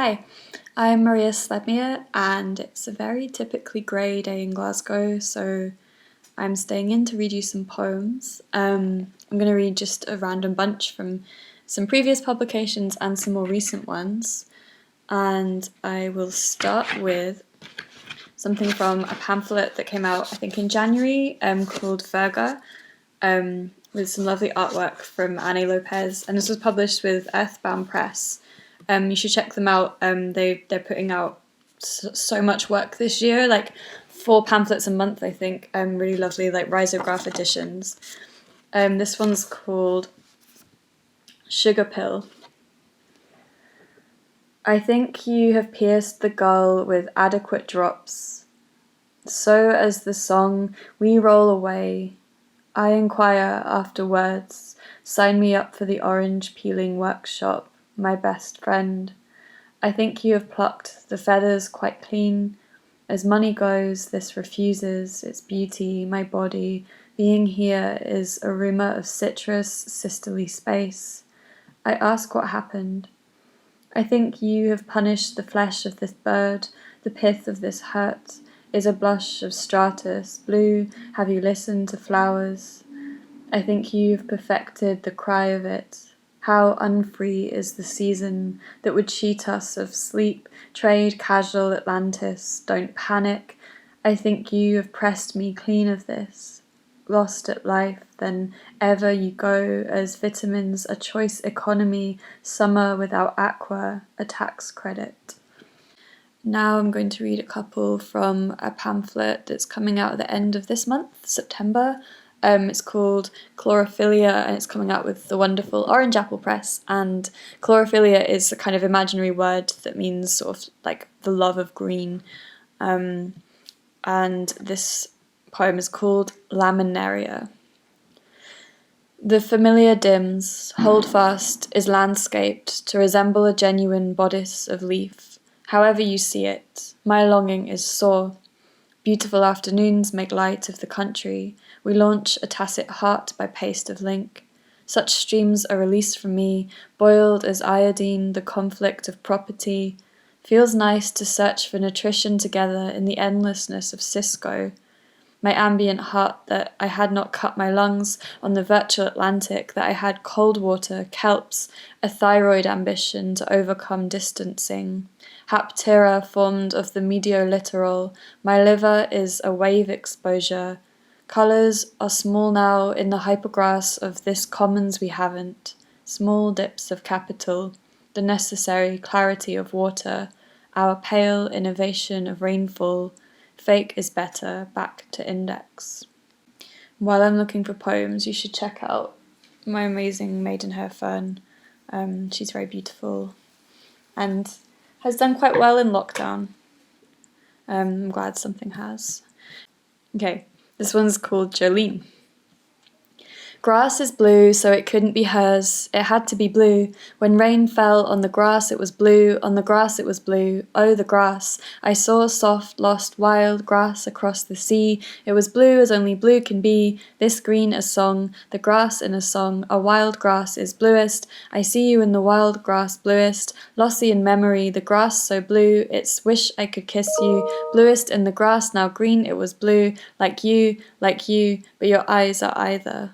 Hi, I'm Maria Sledmere, and it's a very typically grey day in Glasgow, so I'm staying in to read you some poems. I'm going to read just a random bunch from some previous publications and some more recent ones, and I will start with something from a pamphlet that came out, I think, in January, called Verga, with some lovely artwork from Annie Lopez, and this was published with Earthbound Press. You should check them out. They're putting out so much work this year, like 4 pamphlets a month, I think. Really lovely, like risograph editions. This one's called Sugar Pill. I think you have pierced the gull with adequate drops. So as the song we roll away, I inquire after words. Sign me up for the orange peeling workshop, my best friend. I think you have plucked the feathers quite clean. As money goes, this refuses its beauty, my body. Being here is a rumour of citrus, sisterly space. I ask what happened. I think you have punished the flesh of this bird, the pith of this hurt is a blush of stratus, blue, have you listened to flowers? I think you've perfected the cry of it. How unfree is the season that would cheat us of sleep, trade casual Atlantis, don't panic. I think you have pressed me clean of this. Lost at life, then ever you go as vitamins, a choice economy, summer without aqua, a tax credit. Now I'm going to read a couple from a pamphlet that's coming out at the end of this month, September. It's called Chlorophilia, and it's coming out with the wonderful Orange Apple Press. And chlorophilia is a kind of imaginary word that means sort of like the love of green. And this poem is called Laminaria. The familiar dims, hold fast, is landscaped to resemble a genuine bodice of leaf. However you see it, my longing is sore. Beautiful afternoons make light of the country. We launch a tacit heart by paste of link. Such streams are released from me, boiled as iodine, the conflict of property. Feels nice to search for nutrition together in the endlessness of Cisco. My ambient heart that I had not cut my lungs on the virtual Atlantic, that I had cold water, kelps, a thyroid ambition to overcome distancing. Haptera formed of the mediolittoral, my liver is a wave exposure. Colours are small now in the hypergrass of this commons we haven't. Small dips of capital, the necessary clarity of water, our pale innovation of rainfall. Fake is better, back to index. While I'm looking for poems, you should check out my amazing Maidenhair Fern. She's very beautiful and has done quite well in lockdown. I'm glad something has. Okay, this one's called Jolene. Grass is blue, so it couldn't be hers. It had to be blue. When rain fell on the grass, it was blue. On the grass, it was blue. Oh, the grass. I saw soft, lost, wild grass across the sea. It was blue as only blue can be. This green a song, the grass in a song. A wild grass is bluest. I see you in the wild grass, bluest. Lossy in memory, the grass so blue. It's wish I could kiss you. Bluest in the grass, now green it was blue. Like you, but your eyes are either.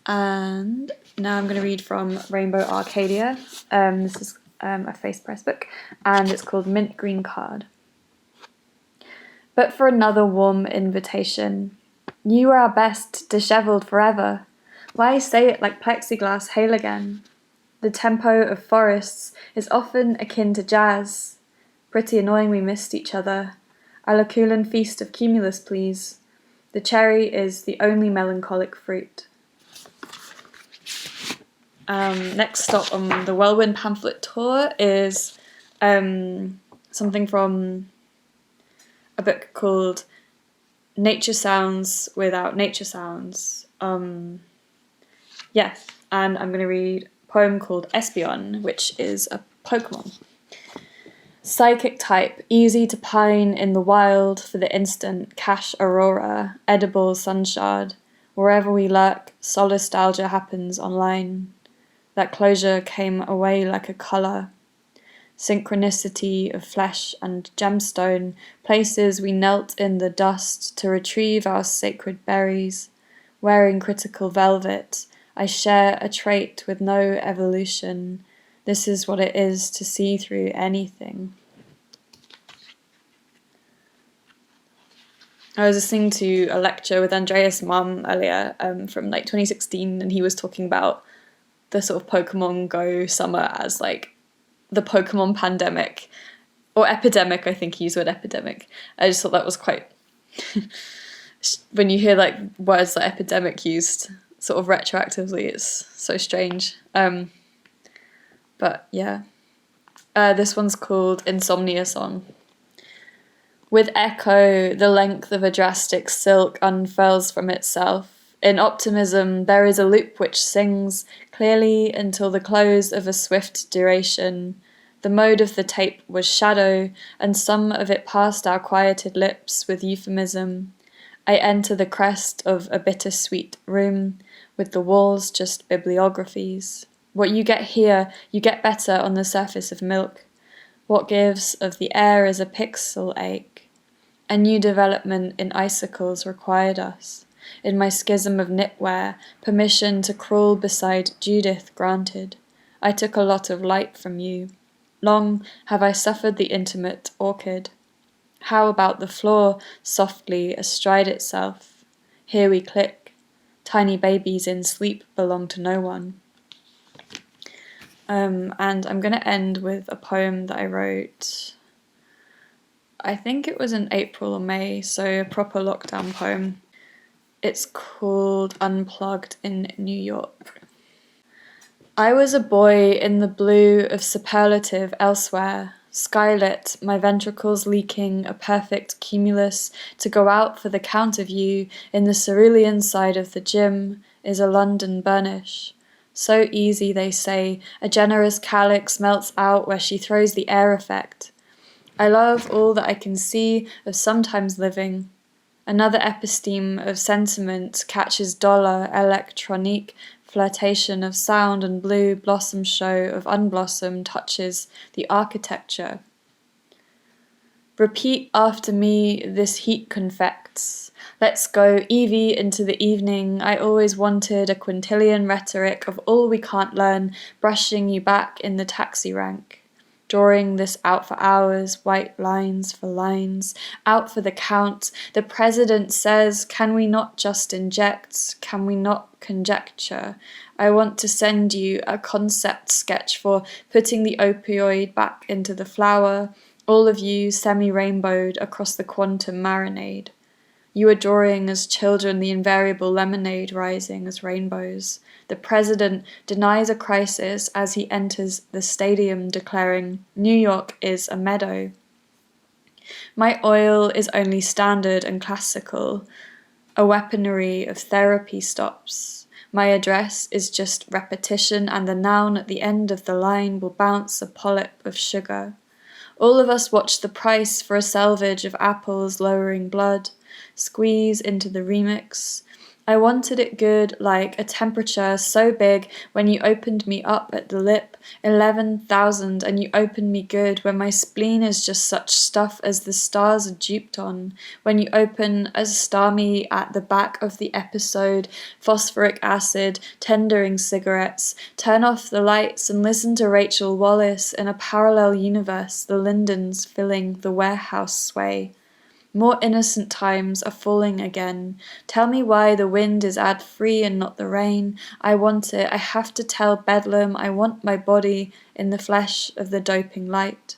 And now I'm going to read from Rainbow Arcadia. This is a Face Press book, and it's called Mint Green Card. But for another warm invitation. You were our best, dishevelled forever. Why say it like plexiglass hail again? The tempo of forests is often akin to jazz. Pretty annoying we missed each other. A Laculan feast of cumulus, please. The cherry is the only melancholic fruit. Next stop on the Whirlwind Pamphlet Tour is something from a book called Nature Sounds Without Nature Sounds. Yes, and I'm going to read a poem called Espeon, which is a Pokemon. Psychic type, easy to pine in the wild for the instant, cash aurora, edible sunshard. Wherever we lurk, solastalgia happens online. That closure came away like a colour. synchronicity of flesh and gemstone, places we knelt in the dust to retrieve our sacred berries. Wearing critical velvet, I share a trait with no evolution. This is what it is to see through anything. I was listening to a lecture with Andreas Malm earlier from like 2016, and he was talking about the sort of Pokemon Go summer as like the Pokemon pandemic or epidemic. I think he used the word epidemic. I just thought that was quite when you hear like words like epidemic used sort of retroactively, it's so strange. But yeah, this one's called Insomnia Song. With echo, the length of a drastic silk unfurls from itself. In optimism, there is a loop which sings clearly until the close of a swift duration. The mode of the tape was shadow, and some of it passed our quieted lips with euphemism. I enter the crest of a bittersweet room, with the walls just bibliographies. What you get here, you get better on the surface of milk. What gives of the air is a pixel ache. A new development in icicles required us. In my schism of knitwear, permission to crawl beside Judith granted. I took a lot of light from you. Long have I suffered the intimate orchid. How about the floor, softly astride itself? Here we click. Tiny babies in sleep belong to no one. And I'm going to end with a poem that I wrote, I think it was in April or May, so a proper lockdown poem. It's called Unplugged in New York. I was a boy in the blue of superlative elsewhere, skylit, my ventricles leaking a perfect cumulus to go out for the count of you in the cerulean side of the gym is a London burnish. So easy, they say, a generous calyx melts out where she throws the air effect. I love all that I can see of sometimes living. Another episteme of sentiment catches dollar, electronique, flirtation of sound and blue blossom show of unblossom touches the architecture. Repeat after me, this heat confects. Let's go, Evie, into the evening. I always wanted a quintillion rhetoric of all we can't learn, brushing you back in the taxi rank. Drawing this out for hours, white lines for lines, out for the count. The president says, can we not just inject? Can we not conjecture? I want to send you a concept sketch for putting the opioid back into the flower, all of you semi-rainbowed across the quantum marinade. You are drawing as children the invariable lemonade rising as rainbows. The president denies a crisis as he enters the stadium, declaring, New York is a meadow. My oil is only standard and classical, a weaponry of therapy stops. My address is just repetition, and the noun at the end of the line will bounce a polyp of sugar. All of us watch the price for a salvage of apples lowering blood, squeeze into the remix. I wanted it good like a temperature so big when you opened me up at the lip, 11,000, and you opened me good when my spleen is just such stuff as the stars are duped on, when you open as starmy at the back of the episode, phosphoric acid, tendering cigarettes, turn off the lights and listen to Rachel Wallace in a parallel universe, the lindens filling the warehouse sway. More innocent times are falling again. Tell me why the wind is ad-free and not the rain. I want it. I have to tell Bedlam I want my body in the flesh of the doping light.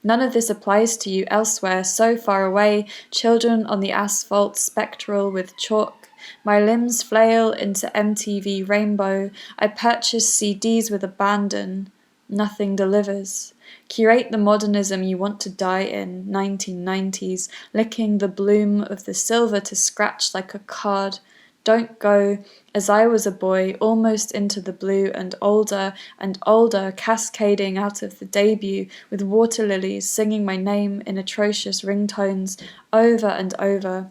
None of this applies to you elsewhere, so far away, children on the asphalt spectral with chalk. My limbs flail into MTV Rainbow. I purchase CDs with abandon. Nothing delivers. Curate the modernism you want to die in, 1990s, licking the bloom of the silver to scratch like a card. Don't go, as I was a boy, almost into the blue and older, cascading out of the debut with water lilies singing my name in atrocious ringtones over and over.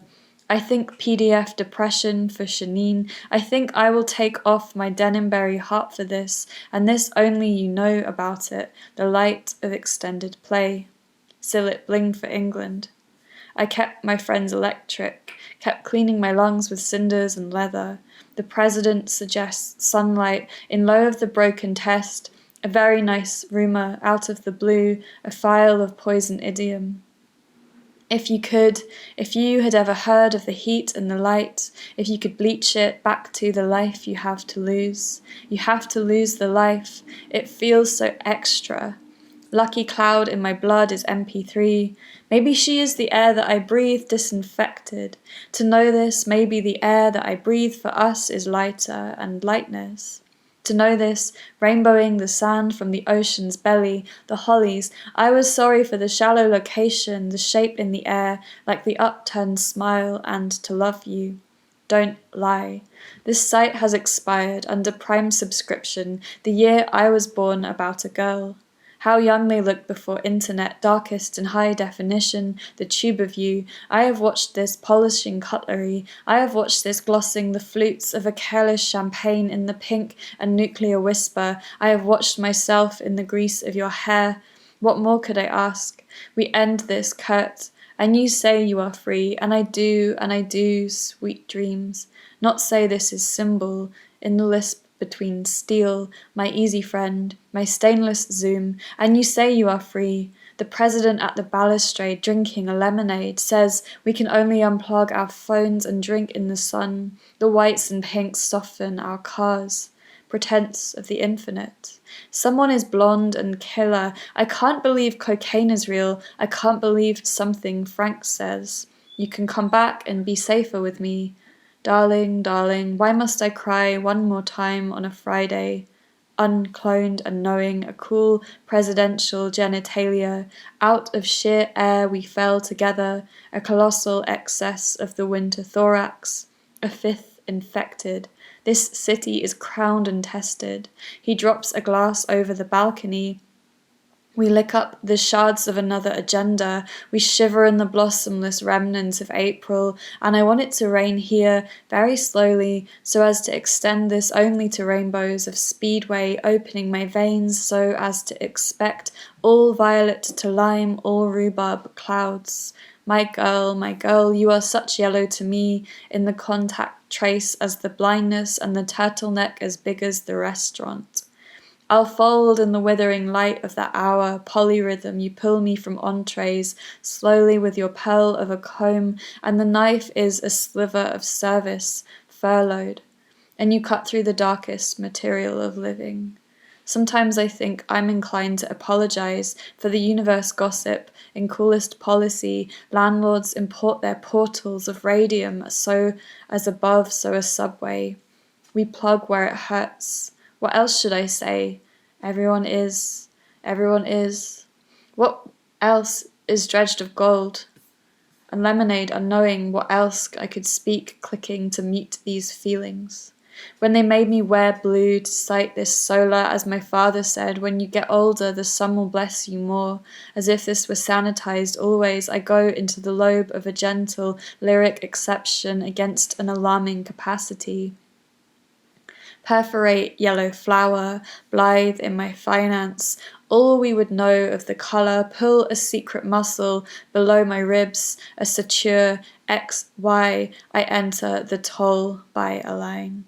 I think PDF depression for Shanine. I think I will take off my Denimberry heart for this, and this only you know about it, the light of extended play. Sillet bling for England. I kept my friends electric, kept cleaning my lungs with cinders and leather. The president suggests sunlight in low of the broken test, a very nice rumour out of the blue, a file of poison idiom. If you had ever heard of the heat and the light, if you could bleach it back to the life you have to lose. You have to lose the life. It feels so extra. Lucky cloud in my blood is MP3. Maybe she is the air that I breathe disinfected. To know this, maybe the air that I breathe for us is lighter and lightness. To know this, rainbowing the sand from the ocean's belly, the hollies, I was sorry for the shallow location, the shape in the air, like the upturned smile, and to love you. Don't lie. This site has expired under Prime subscription, the year I was born about a girl. How young they looked before internet, darkest in high definition, the tube of you. I have watched this polishing cutlery. I have watched this glossing the flutes of a careless champagne in the pink and nuclear whisper. I have watched myself in the grease of your hair. What more could I ask? We end this, Kurt. And you say you are free, and I do, sweet dreams. Not say this is symbol, in the lisp between steel, my easy friend, my stainless Zoom, and you say you are free. The president at the balustrade drinking a lemonade says we can only unplug our phones and drink in the sun. The whites and pinks soften our cars. Pretense of the infinite. Someone is blonde and killer. I can't believe cocaine is real. I can't believe something Frank says. You can come back and be safer with me. Darling, darling, why must I cry one more time on a Friday? Uncloned and knowing a cool presidential genitalia, out of sheer air we fell together, a colossal excess of the winter thorax, a fifth infected. This city is crowned and tested. He drops a glass over the balcony. We lick up the shards of another agenda. We shiver in the blossomless remnants of April, and I want it to rain here very slowly so as to extend this only to rainbows of speedway opening my veins so as to expect all violet to lime, all rhubarb clouds. My girl, you are such yellow to me in the contact trace as the blindness and the turtleneck as big as the restaurant. I'll fold in the withering light of that hour, polyrhythm, you pull me from entrees, slowly with your pearl of a comb, and the knife is a sliver of service, furloughed, and you cut through the darkest material of living. Sometimes I think I'm inclined to apologize for the universe gossip. In coolest policy, landlords import their portals of radium, so as above, so a subway. We plug where it hurts. What else should I say? Everyone is. What else is dredged of gold? And lemonade unknowing what else I could speak, clicking to meet these feelings. When they made me wear blue to cite this solar, as my father said, when you get older the sun will bless you more. As if this were sanitized always, I go into the lobe of a gentle lyric exception against an alarming capacity. Perforate yellow flower, blithe in my finance, all we would know of the colour, pull a secret muscle below my ribs, a suture XY, I enter the toll by a line.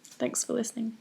Thanks for listening.